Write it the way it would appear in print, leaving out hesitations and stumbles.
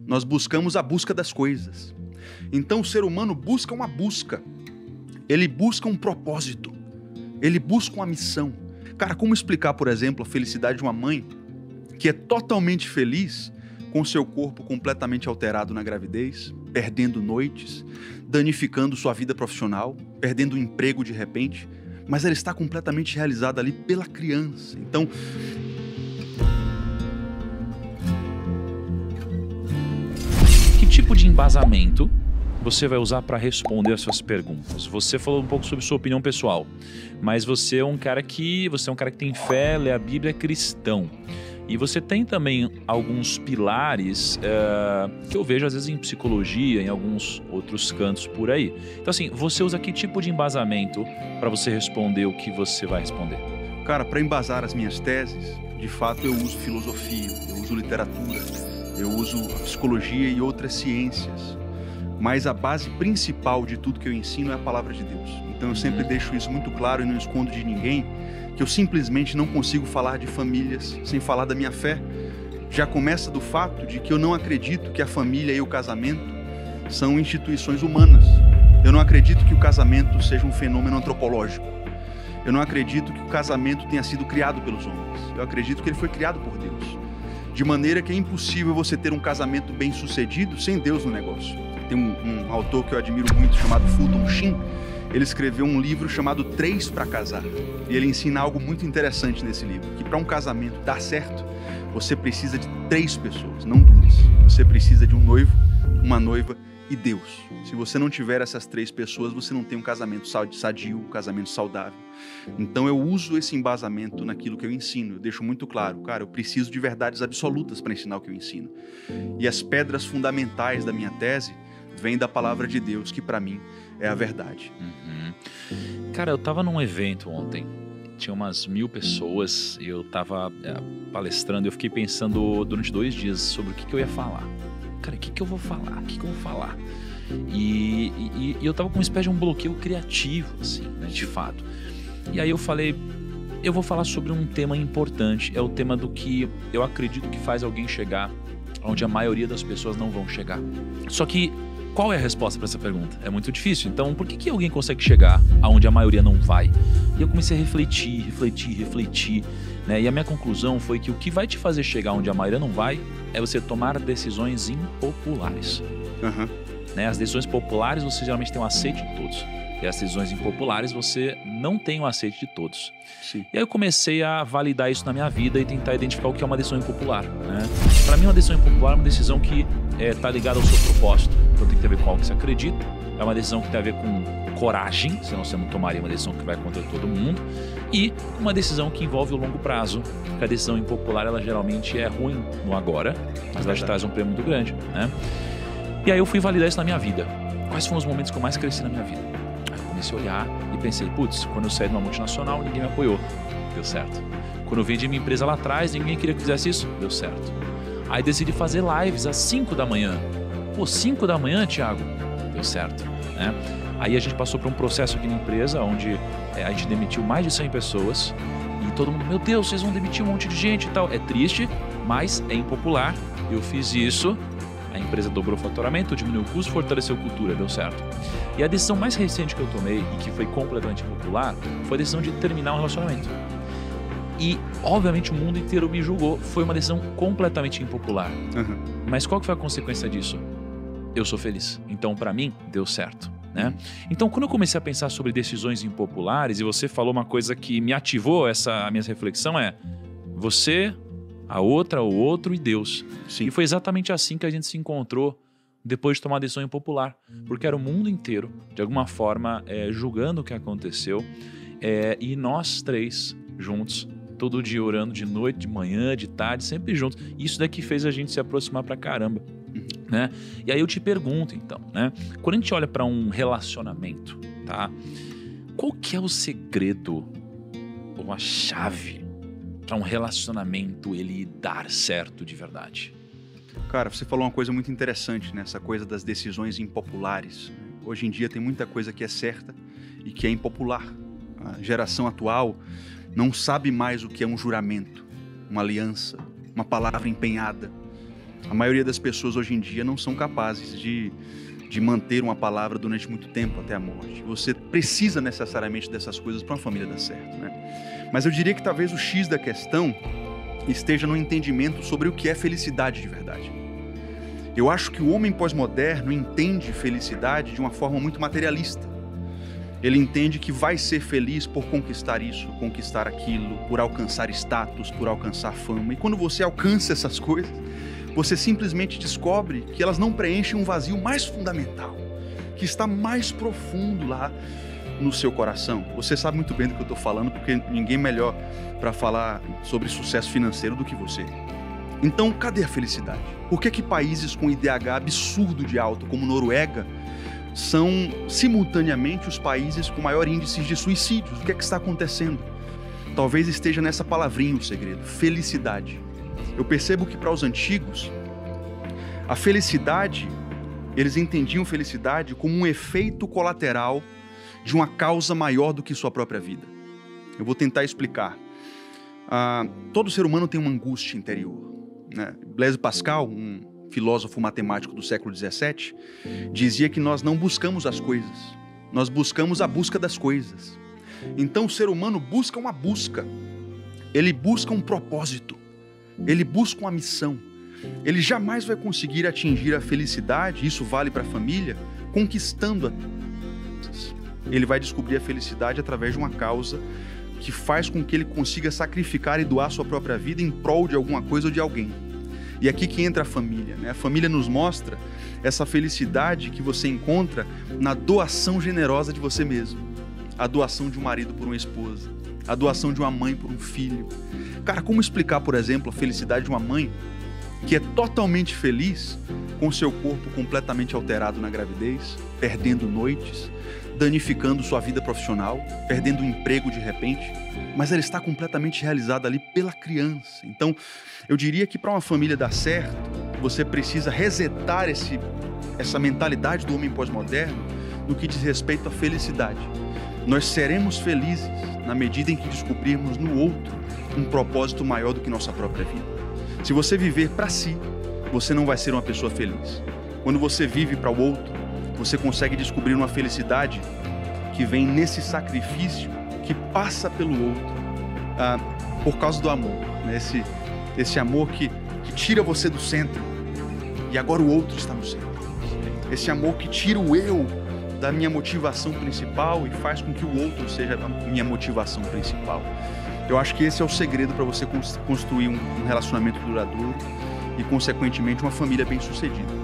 Nós buscamos a busca das coisas. Então o ser humano busca uma busca. Ele busca um propósito. Ele busca uma missão. Cara, como explicar, por exemplo, a felicidade de uma mãe que é totalmente feliz com seu corpo completamente alterado na gravidez, perdendo noites, danificando sua vida profissional, perdendo o emprego de repente, mas ela está completamente realizada ali pela criança. Então, que tipo de embasamento você vai usar para responder as suas perguntas? Você falou um pouco sobre sua opinião pessoal, mas você é um cara que tem fé, lê a Bíblia, é cristão. E você tem também alguns pilares que eu vejo às vezes em psicologia, em alguns outros cantos por aí. Então assim, você usa que tipo de embasamento para você responder o que você vai responder? cara, para embasar as minhas teses, de fato eu uso filosofia, eu uso literatura, eu uso a psicologia e outras ciências. Mas a base principal de tudo que eu ensino é a palavra de Deus. Então eu sempre deixo isso muito claro e não escondo de ninguém que eu simplesmente não consigo falar de famílias sem falar da minha fé. Já começa do fato de que eu não acredito que a família e o casamento são instituições humanas. Eu não acredito que o casamento seja um fenômeno antropológico. Eu não acredito que o casamento tenha sido criado pelos homens. Eu acredito que ele foi criado por Deus. De maneira que é impossível você ter um casamento bem-sucedido sem Deus no negócio. Tem um autor que eu admiro muito chamado Fulton Sheen. Ele escreveu um livro chamado 3 para Casar. E ele ensina algo muito interessante nesse livro, que para um casamento dar certo, você precisa de 3 pessoas, não 2. Você precisa de um noivo, uma noiva e Deus. Se você não tiver essas 3 pessoas, você não tem um casamento sadio, um casamento saudável. Então eu uso esse embasamento naquilo que eu ensino. Eu deixo muito claro, cara, eu preciso de verdades absolutas para ensinar o que eu ensino. E as pedras fundamentais da minha tese vêm da palavra de Deus, que para mim é a verdade. Cara, eu tava num evento ontem, tinha umas 1000 pessoas e eu tava palestrando e eu fiquei pensando durante 2 dias sobre o que eu ia falar. Cara, o que eu vou falar? O que eu vou falar? E eu tava com uma espécie de um bloqueio criativo, assim, né, de fato. E aí eu falei, eu vou falar sobre um tema importante, é o tema do que eu acredito que faz alguém chegar onde a maioria das pessoas não vão chegar. Só que, qual é a resposta para essa pergunta? É muito difícil. Então, por que alguém consegue chegar aonde a maioria não vai? E eu comecei a refletir, né? E a minha conclusão foi que o que vai te fazer chegar onde a maioria não vai é você tomar decisões impopulares. Né? As decisões populares você geralmente tem o aceite de todos. E as decisões impopulares você não tem o aceite de todos. Sim. E aí eu comecei a validar isso na minha vida e tentar identificar o que é uma decisão impopular. Né? Para mim, uma decisão impopular é uma decisão que está ligada ao seu propósito. Então tem que ter a ver com algo que você acredita. É uma decisão que tem a ver com coragem, senão você não tomaria uma decisão que vai contra todo mundo. E uma decisão que envolve o longo prazo, porque a decisão impopular ela geralmente é ruim no agora, mas ela te traz um prêmio muito grande. Né? E aí eu fui validar isso na minha vida. Quais foram os momentos que eu mais cresci na minha vida? Aí eu comecei a olhar e pensei, putz, quando eu saí de uma multinacional, ninguém me apoiou. Deu certo. Quando eu vendi minha empresa lá atrás, ninguém queria que eu fizesse isso. Deu certo. Aí decidi fazer lives às 5 da manhã. Pô, 5 da manhã, Thiago? Deu certo. Né? Aí a gente passou por um processo aqui na empresa, onde a gente demitiu mais de 100 pessoas. E todo mundo, meu Deus, vocês vão demitir um monte de gente e tal. É triste, mas é impopular. Eu fiz isso. A empresa dobrou o faturamento, diminuiu o custo, fortaleceu a cultura, deu certo. E a decisão mais recente que eu tomei, e que foi completamente impopular, foi a decisão de terminar um relacionamento. E, obviamente, o mundo inteiro me julgou. Foi uma decisão completamente impopular. Mas qual que foi a consequência disso? Eu sou feliz. Então, para mim, deu certo. Né? Então, quando eu comecei a pensar sobre decisões impopulares, e você falou uma coisa que me ativou a minha reflexão é você, a outra, o outro e Deus. Sim. E foi exatamente assim que a gente se encontrou depois de tomar a decisão impopular. Porque era o mundo inteiro, de alguma forma, julgando o que aconteceu. E nós 3 juntos, todo dia orando, de noite, de manhã, de tarde, sempre juntos. Isso daqui fez a gente se aproximar pra caramba. Né? E aí eu te pergunto, então, né? Quando a gente olha para um relacionamento, tá? Qual que é o segredo ou a chave para um relacionamento ele dar certo de verdade? Cara, você falou uma coisa muito interessante, né? Essa coisa das decisões impopulares. Hoje em dia tem muita coisa que é certa e que é impopular. A geração atual não sabe mais o que é um juramento, uma aliança, uma palavra empenhada. A maioria das pessoas hoje em dia não são capazes de manter uma palavra durante muito tempo até a morte. Você precisa necessariamente dessas coisas para uma família dar certo, né? Mas eu diria que talvez o X da questão esteja no entendimento sobre o que é felicidade de verdade. Eu acho que o homem pós-moderno entende felicidade de uma forma muito materialista. Ele entende que vai ser feliz por conquistar isso, conquistar aquilo, por alcançar status, por alcançar fama. E quando você alcança essas coisas, você simplesmente descobre que elas não preenchem um vazio mais fundamental, que está mais profundo lá no seu coração. Você sabe muito bem do que eu estou falando, porque ninguém melhor para falar sobre sucesso financeiro do que você. Então, cadê a felicidade? Por que países com IDH absurdo de alto, como Noruega, são simultaneamente os países com maior índice de suicídios? O que está acontecendo? Talvez esteja nessa palavrinha o segredo: felicidade. Eu percebo que para os antigos, a felicidade, eles entendiam felicidade como um efeito colateral de uma causa maior do que sua própria vida. Eu vou tentar explicar. Todo ser humano tem uma angústia interior, né? Blaise Pascal, um filósofo matemático do século XVII, dizia que nós não buscamos as coisas, nós buscamos a busca das coisas. Então o ser humano busca uma busca, ele busca um propósito, ele busca uma missão. Ele jamais vai conseguir atingir a felicidade, isso vale para a família, conquistando-a. Ele vai descobrir a felicidade através de uma causa que faz com que ele consiga sacrificar e doar sua própria vida em prol de alguma coisa ou de alguém. E aqui que entra a família, né? A família nos mostra essa felicidade que você encontra na doação generosa de você mesmo. A doação de um marido por uma esposa, a doação de uma mãe por um filho. Cara, como explicar, por exemplo, a felicidade de uma mãe que é totalmente feliz com seu corpo completamente alterado na gravidez, perdendo noites, danificando sua vida profissional, perdendo o emprego de repente, mas ela está completamente realizada ali pela criança. Então, eu diria que para uma família dar certo, você precisa resetar essa mentalidade do homem pós-moderno no que diz respeito à felicidade. Nós seremos felizes na medida em que descobrirmos no outro um propósito maior do que nossa própria vida. Se você viver para si, você não vai ser uma pessoa feliz. Quando você vive para o outro, você consegue descobrir uma felicidade que vem nesse sacrifício que passa pelo outro, por causa do amor, né? Esse amor que tira você do centro e agora o outro está no centro. Esse amor que tira o eu da minha motivação principal e faz com que o outro seja a minha motivação principal. Eu acho que esse é o segredo para você construir um relacionamento duradouro e, consequentemente, uma família bem-sucedida.